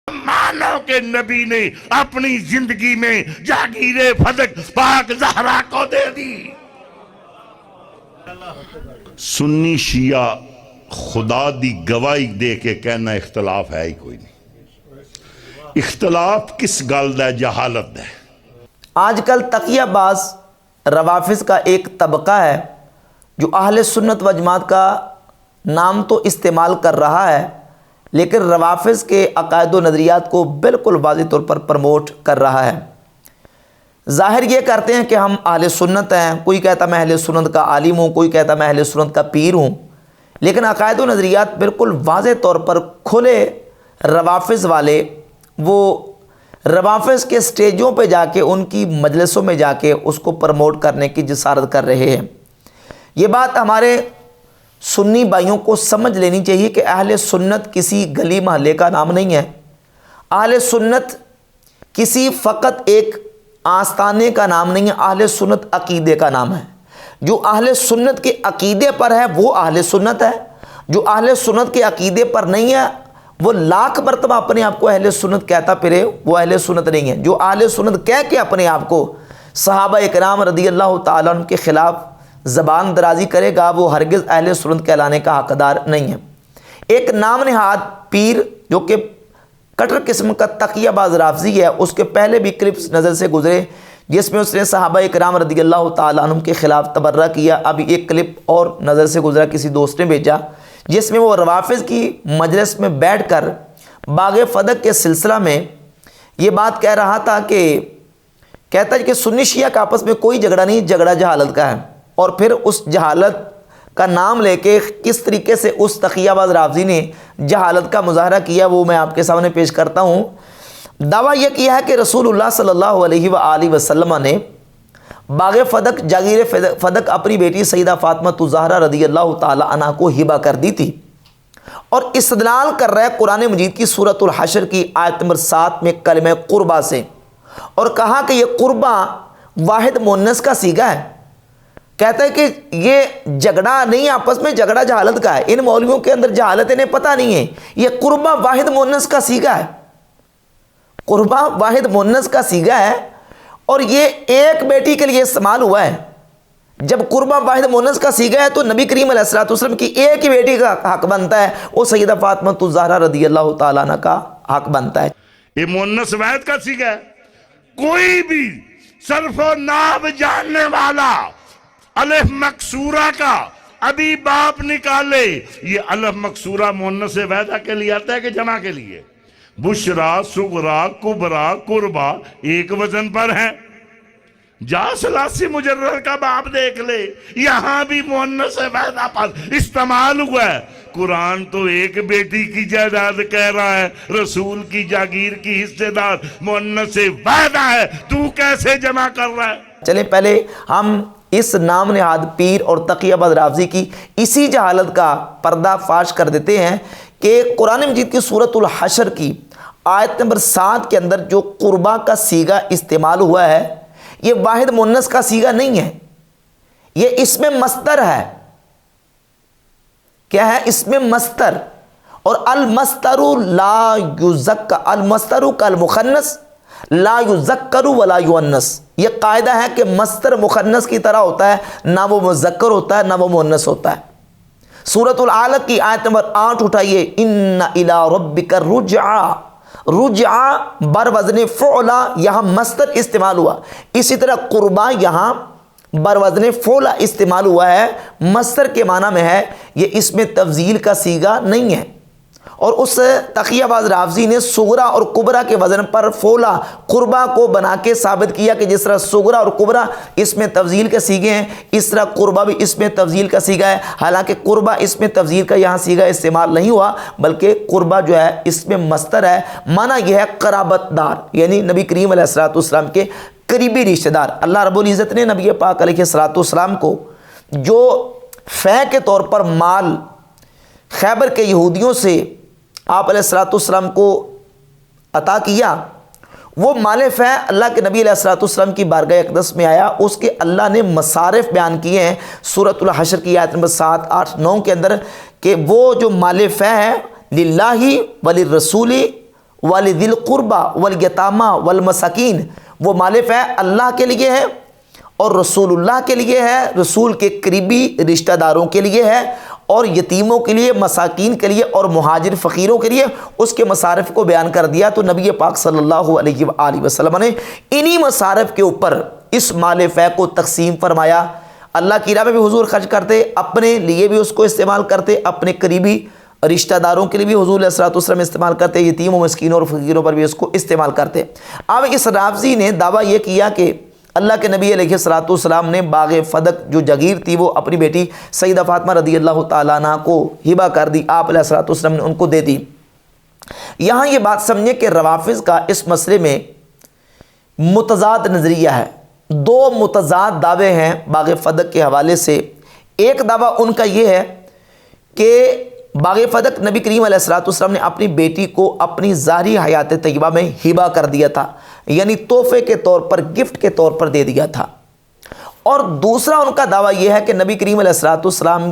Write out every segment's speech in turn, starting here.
मानो कि नबी ने अपनी जिंदगी में जागीरे फदक पाक ज़हरा को दे दी। सुन्नी शिया खुदा दी गवाही दे के कहना इख्तलाफ है ही कोई नहीं। इख्तलाफ किस गल दा? जहालत है। आजकल तकियाबाज रवाफिज का एक तबका है जो अहले सुन्नत व जमात का नाम तो इस्तेमाल कर रहा है, लेकिन रवाफिज के अकायद व नज़रियात को बिल्कुल वाज़ेह तौर पर प्रमोट कर रहा है। ज़ाहिर ये करते हैं कि हम अहले सुन्नत हैं, कोई कहता मैं अहले सुन्नत का आलिम हूँ, कोई कहता मैं अहले सुन्नत का पीर हूँ, लेकिन अकायद व नज़रियात बिल्कुल वाज़ेह तौर पर खुले रवाफिज वाले वो रवाफिज के स्टेजों पे जाके उनकी मजलिसों में जाके उसको प्रमोट करने की जिसारत कर रहे हैं। ये बात हमारे सुन्नी भाइयों को समझ लेनी चाहिए कि अहले सुन्नत किसी गली महल्ले का नाम नहीं है। अहले सुन्नत किसी फ़कत एक आस्ताने का नाम नहीं है। अहले सुन्नत अकीदे का नाम है। जो अहले सुन्नत के अकीदे पर है वो अहले सुन्नत है, जो अहले सुन्नत के अकीदे पर नहीं है वो लाख मरतबा अपने आप को अहले सुन्नत कहता फिरे, वो अहले सुन्नत नहीं है। जो अहले सुन्नत कह के अपने आप को सहाबा इकराम रदियल्लाहु ताला अन्हुम के ख़िलाफ़ ज़बान दराजी करेगा वो हरगिज़ अहले सुन्नत कहलाने का हकदार नहीं है। एक नाम नहाद पीर जो कि कटर किस्म का तकियाबाज राफजी है, उसके पहले भी क्लिप्स नज़र से गुजरे जिसमें उसने सहाबा इकराम रदियल्लाहु ताला अन्हुम के ख़िलाफ़ तबर्रा किया। अभी एक क्लिप और नज़र से गुजरा, किसी दोस्त ने भेजा, जिसमें वो रवाफिज़ की मजलिस में बैठकर बाग़े फदक के सिलसिला में ये बात कह रहा था कि कहता है कि सुन्नी शिया का आपस में कोई झगड़ा नहीं, झगड़ा जहालत का है। और फिर उस जहालत का नाम लेके किस तरीके से उस तकियाबाज राफजी ने जहालत का मुजाहरा किया वो मैं आपके सामने पेश करता हूँ। दावा यह किया है कि रसूलुल्लाह सल्लल्लाहु अलैहि वसल्लम ने बाग़े फदक जागीर फदक अपनी बेटी सईदा फातिमा ज़हरा रदियल्लाहु ताला अन्हा को हिबा कर दी थी। और इस्तदलाल कर रहा है कुरान मजीद की सूरतुल हशर की आयत नंबर 7 में कलमे कुर्बा से, और कहा कि यह कुर्बा वाहिद मुन्नस का सीगा है। कहता है कि ये झगड़ा नहीं, आपस में झगड़ा जहालत का है। इन मौलवियों के अंदर जहालत इन्हें पता नहीं है। यह कुर्बा वाहिद मुन्नस का सीगा है, कुर्बा वाहिद मुन्नस का सीगा है और ये एक बेटी के लिए इस्तेमाल हुआ है। जब कुर्बा वाहिद मुन्नस का सीगा है तो नबी करीम अलैहिस्सलातु वस्सलाम की एक ही बेटी का हक बनता है, वो सैयदा फातिमा ज़हरा रदियल्लाहु ताला अन्हा का हक बनता है। ये मुन्नस वाहिद का सीगा है। कोई भी सर्फो नाब जानने वाला अलफ मकसूरा का अभी बाप निकाले, ये अलफ मकसूरा मुन्नस वाहिदा के लिए आता है कि जमा के लिए? बुशरा, सुगरा, कुबरा, कुर्बा एक वजन पर है। जा सलासी मुजर्रर का बाप देख ले, यहां भी मुन्नस वाहिदा पर इस्तेमाल हुआ है। कुरान तो एक बेटी की जायदाद कह रहा है, रसूल की जागीर की हिस्सेदार मुन्नस वाहिदा है, तू कैसे जमा कर रहा है? चलें पहले हम इस नाम नहाद पीर और तकियाबाज राफजी की इसी जहालत का पर्दाफाश कर देते हैं कि कुरान मजीद की सूरतुल हशर की आयत नंबर 7 के अंदर जो कुर्बा का सीगा इस्तेमाल हुआ है ये वाहिद मुन्नस का सीगा नहीं है, ये इसमें मस्तर है। क्या है? इसमें मस्तर। और अल मस्तरु ला युज़क्का, अल मस्तरु कल मुखन्नस ला युज़क्करु वला युअन्नस। ये कायदा है कि मस्तर मुखन्नस की तरह होता है, ना वो मुज़क्कर होता है ना वो मुअन्नस होता है। सूरतुल आलक की आयत नंबर 8 उठाइए, इन्ना इला रब्बिका रुजआ, रुजआ बर वज़न फ़ुअला, यहाँ मस्तर इस्तेमाल हुआ। इसी तरह कुर्बा यहाँ बर वज़न फ़ुअला इस्तेमाल हुआ है, मस्तर के माना में है, ये इसमें तफ़ज़ील का सीगा नहीं है। और उस तकियाबाज राफजी ने सुगरा और कुबरा के वज़न पर फ़ोला कुर्बा को बना के साबित किया कि जिस तरह सुगरा और कुबरा इसमें तफ़ज़ील के सीगे हैं, इस तरह कुर्बा भी इसमें तफ़ज़ील का सीगा है। हालांकि कुर्बा इसमें तफ़ज़ील का यहाँ सीगा इस्तेमाल नहीं हुआ, बल्कि कुर्बा जो है इसमें मस्तर है। माना यह है क़राबतदार, यानी नबी करीम अलैहिस्सलातु वस्सलाम के करीबी रिश्तेदार। अल्लाह रब्बुल इज़्ज़त ने नबी पाक अलैहिस्सलातु वस्सलाम को जो फ़ै के तौर पर माल खैबर के यहूदियों से आप अलैहिस्सलातु वस्सलाम को अता किया, वो माल फ़ै अल्लाह के नबी अलैहिस्सलातु वस्सलाम की बारगाह अक़दस में आया। उसके अल्लाह ने मसारिफ़ बयान किए हैं सूरतुल हशर की आयत नंबर 7, 8, 9 के अंदर कि वो जो माल फ़ै है लिल्लाही वलिर्रसूली वलिदिल कुर्बा वल-यतामा वल-मसाकीन, वो माल फ़ै अल्लाह के लिए है और रसूलुल्लाह के लिए है, रसूल के करीबी रिश्तेदारों के लिए है, और यतीमों के लिए, मसाकीन के लिए और मुहाजिर फ़कीरों के लिए उसके मसारिफ़ को बयान कर दिया। तो नबी पाक सल्लल्लाहु अलैहि वसल्लम ने इन्हीं मसारिफ़ के ऊपर इस माल फ़ै को तकसीम फरमाया। अल्लाह की राह में भी हुजूर खर्च करते, अपने लिए भी उसको इस्तेमाल करते, अपने करीबी रिश्तेदारों के लिए भी हुजूर अलैहिस्सलातु वस्सलाम इस्तेमाल करते, यतीमों, मस्कीनों और फ़कीरों पर भी उसको इस्तेमाल करते। अब इस रावज़ी ने दावा यह किया कि अल्लाह के नबी अलैहिस्सलातु वस्सलाम ने बाग़ फ़दक जो जगीर थी वो अपनी बेटी सैयदा फ़ातिमा रज़ियल्लाहु ताला अन्हा को हिबा कर दी, आप अलैहिस्सलातु वस्सलाम ने उनको दे दी। यहाँ ये बात समझे कि रवाफ़िज़ का इस मसले में मुतज़ाद नज़रिया है, दो मुतज़ाद दावे हैं बाग़ फ़दक के हवाले से। एक दावा उनका ये है कि बाग़ फ़दक नबी करीम अलैहिस्सलातु वस्सलाम ने अपनी बेटी को अपनी ज़ाहिरी हयात तय्यबा में हिबा कर दिया था, यानी तोहफे के तौर पर, गिफ्ट के तौर पर दे दिया था। और दूसरा उनका दावा यह है कि नबी करीम अलैहिस्सलातु वस्सलाम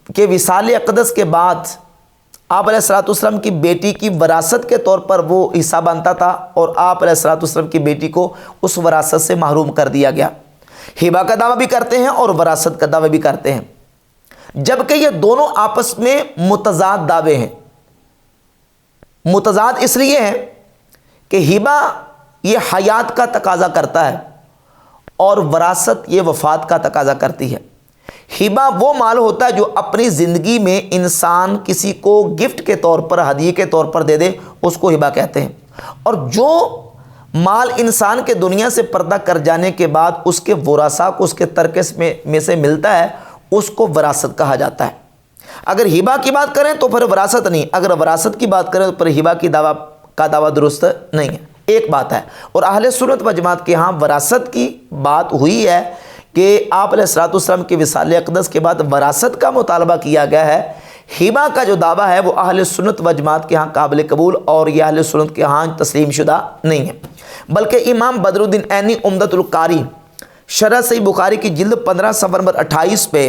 के विसाल अक़दस के बाद आप अलैहिस्सलातु वस्सलाम की बेटी की वरासत के तौर पर वो हिस्सा बनता था और आप अलैहिस्सलातु वस्सलाम की बेटी को उस वरासत से महरूम कर दिया गया। हिबा का दावा भी करते हैं और वरासत का दावा भी करते हैं, जबकि ये दोनों आपस में मुतज़ाद दावे हैं। मुतज़ाद इसलिए हैं कि हिबा ये हयात का तकाज़ा करता है और वरासत ये वफ़ात का तकाज़ा करती है। हिबा वो माल होता है जो अपनी ज़िंदगी में इंसान किसी को गिफ्ट के तौर पर, हदीये के तौर पर दे दे, उसको हिबा कहते हैं। और जो माल इंसान के दुनिया से पर्दा कर जाने के बाद उसके वरासा को उसके तरके में से मिलता है, उसको वरासत कहा जाता है। अगर हिबा की बात करें तो फिर वरासत नहीं, अगर वरासत की बात करें तो फिर हिबा की दावा दुरुस्त नहीं है। एक बात है। और अहले सुन्नत व जमात के यहाँ वरासत की बात हुई है कि आप अलैहिस्सलातु वस्सलाम के विसाल अक़दस के बाद वरासत का मुतालबा किया गया है। हिबा का जो दावा है वो अहले सुन्नत व जमात के यहाँ काबिल कबूल और यह अहले सुन्नत के यहाँ तस्लीम शुदा नहीं है। बल्कि इमाम बदरुद्दीन ऐनी उम्दतुल कारी शरह सही बुखारी की जिल्द 15 सफ़र नंबर 28 पे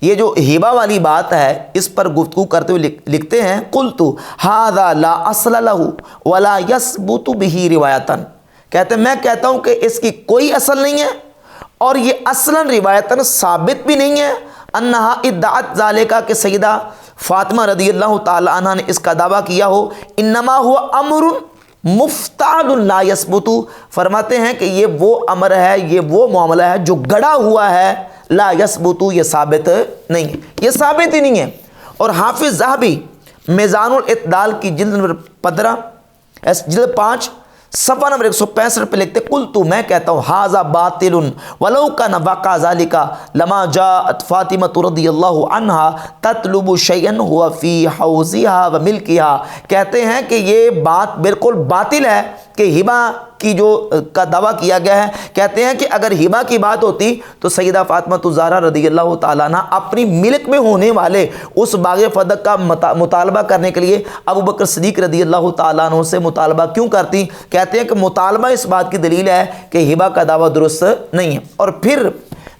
ये जो हिबा वाली बात है इस पर गुफ्तगू करते हुए लिखते हैं, कुल्तु हादा ला अस्ल लहू वला यसबुतु बिही रिवायतन। कहते हैं मैं कहता हूँ कि इसकी कोई असल नहीं है और ये असलन रिवायतन साबित भी नहीं है। अन्नहा इद्दाअत ज़ालिका कि सैयदा फ़ातिमा रज़ियल्लाहु ताला अन्हा ने इसका दावा किया हो। इन्नमा हुआ अमरुन मुफ्तालुन ला यसबुतु, फरमाते हैं कि ये वो अमर है, ये वो मामला है जो गड़ा हुआ है, ला यसबुतु ये साबित नहीं है, ये साबित ही नहीं है। और हाफिज़ ज़हबी मीज़ानुल इत्दाल की जिल्द नंबर 15 जिल्द 5 सफ़ा नंबर 165 पे लिखते, कुल तो मैं कहता हूँ हाजा बातिलुन वलौ काना वाक़ा ज़ालिका लमा जाअत फ़ातिमा रज़ियल्लाहु अन्हा ततलुबु शैअन हुआ फ़ी हौज़िहा व मिल्किहा। कहते हैं कि ये बात बिल्कुल बातिल है कि हिबा की जो का दावा किया गया है। कहते हैं कि अगर हिबा की बात होती तो सैयदा फ़ातिमा ज़हरा रज़ियल्लाहु ताला अन्हा अपनी मिल्क में होने वाले उस बाग़ फ़दक का मुतालबा करने के लिए अबू बकर सिद्दीक़ रज़ियल्लाहु ताला अन्हु से मुतालबा क्यों करती। कहते हैं कि मुतालबा इस बात की दलील है कि हिबा का दावा दुरुस्त नहीं है। और फिर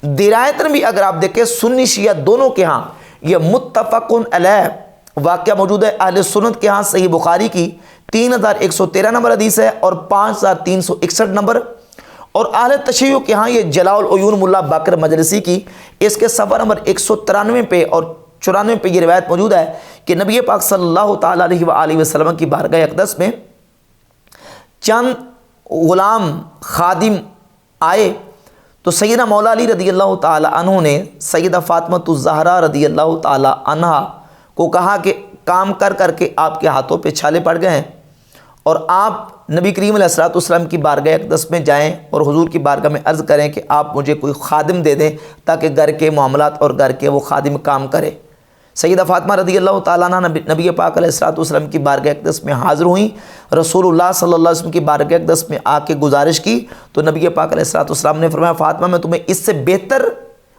दिरायतन भी अगर आप देखें सुन्नी शिया दोनों के यहाँ यह मुत्तफ़क़ुन अलैह वाक़या मौजूद है। अहले सुन्नत के यहाँ सही बुखारी की 3113 नंबर हदीस है और 5361 नंबर। और अहले तशय्युअ के यहाँ ये जलाउल उयून मुल्ला बाकर मजलिसी की इसके सफ़ा नंबर 193 पे और 94 पे ये रिवायत मौजूद है कि नबी पाक सल्लल्लाहु ताला अलैहि वसल्लम की बारगाह अक़दस में चंद ग़ुलाम खादिम आए तो सैयदा मौला अली रज़ियल्लाहु ताला अन्हु ने सैयदा फ़ातिमा ज़हरा रज़ियल्लाहु ताला अन्हा को कहा कि काम कर करके आपके हाथों पे छाले पड़ गए हैं और आप नबी करीम अलैहिस्सलातु वस्सलाम की बारगाह अक़दस में जाएं और हुजूर की बारगाह में अर्ज़ करें कि आप मुझे कोई खादिम दे दें ताकि घर के मामलात और घर के वो खादिम काम करे। सैयदा फ़ातिमा रज़ियल्लाहु ताला अन्हा नबी पाक अलैहिस्सलातु वस्सलाम की बारगाह अक़दस में हाज़िर हुई। रसूलुल्लाह सल्लल्लाहु अलैहि वसल्लम की बारगाह अक़दस में आके गुजारिश की तो नबी पाक अलैहिस्सलातु वस्सलाम ने फरमाया, फ़ातिमा मैं तुम्हें इससे बेहतर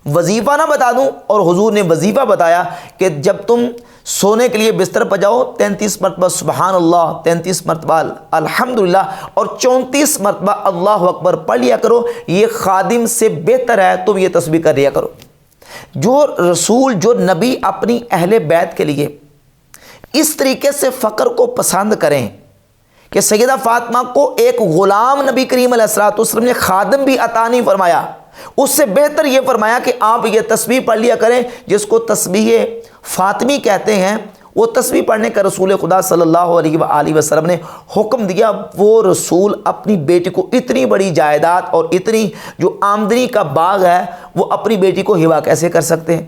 वजीफ़ा ना बता दूं। और हुजूर ने वजीफ़ा बताया कि जब तुम सोने के लिए बिस्तर पर जाओ 33 मरतबा सुबहान अल्लाह, 33 मरतबा अल्हम्दुलिल्लाह और 34 मरतबा अल्लाहु अकबर पढ़ लिया करो। ये खादिम से बेहतर है, तुम ये तस्बीह कर लिया करो। जो रसूल जो नबी अपनी अहले बैत के लिए اس طریقے سے فقر کو پسند کریں کہ سیدہ فاطمہ کو ایک غلام نبی کریم علیہ الصلوۃ والسلام نے خادم بھی عطا نہیں فرمایا، اس سے بہتر یہ فرمایا کہ آپ یہ تسبیح پڑھ لیا کریں جس کو تسبیح فاطمی کہتے ہیں۔ وہ تسبیح پڑھنے کا رسول خدا صلی اللہ علیہ وآلہ وسلم نے حکم دیا۔ وہ رسول اپنی بیٹی کو اتنی بڑی جائیداد اور اتنی جو آمدنی کا باغ ہے وہ اپنی بیٹی کو ہبہ کیسے کر سکتے ہیں؟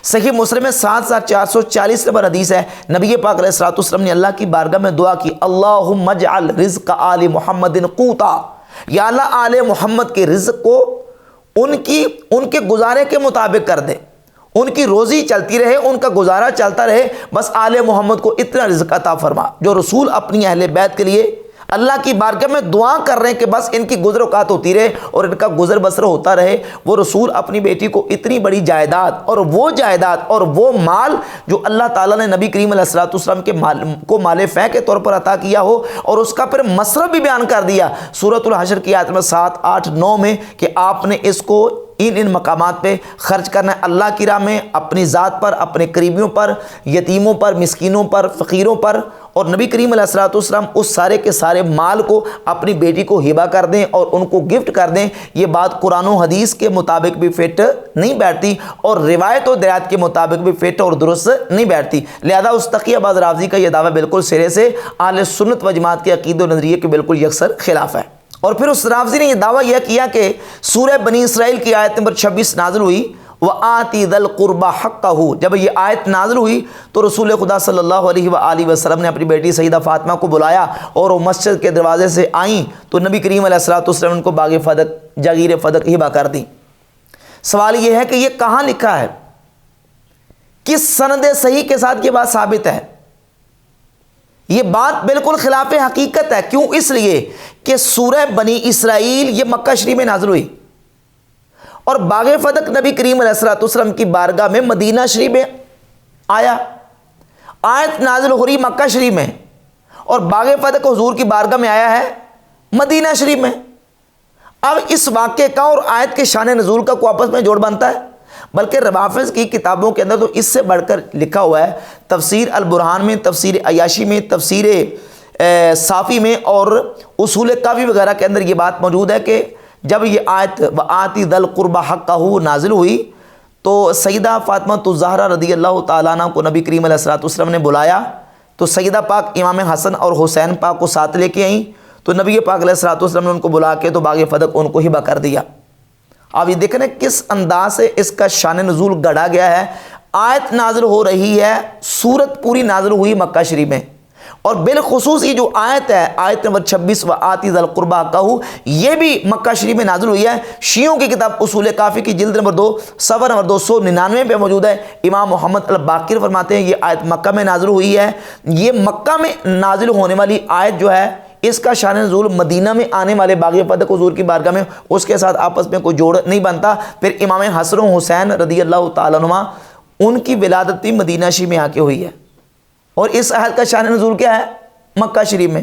صحیح مسلم میں 7440 نمبر حدیث ہے، نبی پاک علیہ الصلوۃ والسلام نے اللہ کی بارگاہ میں دعا کی، اللہم اجعل رزق آل محمد قوتا، یا اللہ آل محمد کے رزق کو ان کے گزارے کے مطابق کر دے، ان کی روزی چلتی رہے، ان کا گزارا چلتا رہے، بس آل محمد کو اتنا رزق عطا فرما۔ جو رسول اپنی اہل بیت کے لیے اللہ کی بارگاہ میں دعا کر رہے ہیں کہ بس ان کی گزر اوقات ہوتی رہے اور ان کا گزر بسر ہوتا رہے، وہ رسول اپنی بیٹی کو اتنی بڑی جائیداد اور وہ مال جو اللہ تعالیٰ نے نبی کریم علیہ الصلوۃ والسلام کے کو مال فے کے طور پر عطا کیا ہو، اور اس کا پھر مصرف بھی بیان کر دیا سورۃ الحشر کی آیت میں 7، 8، 9 میں کہ آپ نے اس کو ان مقامات پہ خرچ کرنا ہے، اللہ کی راہ میں، اپنی ذات پر، اپنے قریبیوں پر، یتیموں پر، مسکینوں پر، فقیروں پر، اور نبی کریم علیہ الصلوۃ والسلام اس سارے کے سارے مال کو اپنی بیٹی کو ہبہ کر دیں اور ان کو گفٹ کر دیں۔ یہ بات قرآن و حدیث کے مطابق بھی فٹ نہیں بیٹھتی اور روایت و درایت کے مطابق بھی فٹ اور درست نہیں بیٹھتی، لہذا اس تقیہ باز رافضی کا یہ دعویٰ بالکل سرے سے اہل سنت و جماعت کے عقیدے و نظریے کے بالکل یکسر خلاف ہے۔ اور پھر اس رافضی نے یہ دعویٰ یہ کیا کہ سورہ بنی اسرائیل کی آیت نمبر 26 نازل ہوئی، وَآتِ ذَا الْقُرْبَى حَقَّهُ، جب یہ آیت نازل ہوئی تو رسول خدا صلی اللہ علیہ وآلہ وسلم نے اپنی بیٹی سیدہ فاطمہ کو بلایا اور وہ مسجد کے دروازے سے آئیں تو نبی کریم علیہ الصلوۃ والسلام ان کو باغ فدق، جاگیر فدق ہبہ کر دی۔ سوال یہ ہے کہ یہ کہاں لکھا ہے، کس سند صحیح کے ساتھ یہ بات ثابت ہے؟ یہ بات بالکل خلاف حقیقت ہے۔ کیوں؟ اس لیے کہ سورہ بنی اسرائیل یہ مکہ شریف میں نازل ہوئی اور باغ فدق نبی کریم علیہ الصلوۃ والسلام کی بارگاہ میں مدینہ شریف میں آیا، آیت نازل ہو رہی مکہ شریف میں، اور باغ فدق حضور کی بارگاہ میں آیا ہے مدینہ شریف میں۔ اب اس واقعے کا اور آیت کے شان نزول کا کوئی آپس میں جوڑ بنتا ہے؟ بلکہ روافض کی کتابوں کے اندر تو اس سے بڑھ کر لکھا ہوا ہے، تفسیر البرہان میں، تفسیر عیاشی میں، تفسیر صافی میں اور اصول کافی وغیرہ کے اندر یہ بات موجود ہے کہ جب یہ آیت وآتِ ذَا الْقُرْبَى حَقَّهُ نازل ہوئی تو سیدہ فاطمہ الزہرا رضی اللہ تعالیٰ عنہ کو نبی کریم علیہ الصلوۃ والسلام نے بلایا تو سیدہ پاک امام حسن اور حسین پاک کو ساتھ لے کے آئیں تو نبی پاک علیہ الصلوۃ والسلام نے ان کو بلا کے تو باغ فدق ان کو ہبہ کر دیا۔ اب یہ دیکھیں کس انداز سے اس کا شان نزول گڑھا گیا ہے۔ آیت نازل ہو رہی ہے، سورت پوری نازل ہوئی مکہ شریف میں، اور بالخصوص یہ جو آیت ہے، آیت نمبر 26 وآتِ ذَا الْقُرْبَى حَقَّهُ، یہ بھی مکہ شریف میں نازل ہوئی ہے۔ شیعوں کی کتاب اصول کافی کی جلد نمبر 2 صفحہ نمبر 299 پہ موجود ہے۔ امام محمد الباقر فرماتے ہیں یہ آیت مکہ میں نازل ہوئی ہے۔ یہ مکہ میں نازل ہونے والی آیت جو ہے اس کا شان نزول مدینہ میں آنے والے باغ فدق حضور کی بارگاہ میں اس کے ساتھ آپس میں کوئی جوڑ نہیں بنتا۔ پھر امام حسن و حسین رضی اللہ تعالیٰ عنہما ان کی ولادت بھی مدینہ شریف میں آ کے ہوئی ہے، اور اس آیت کا شان نزول کیا ہے؟ مکہ شریف میں۔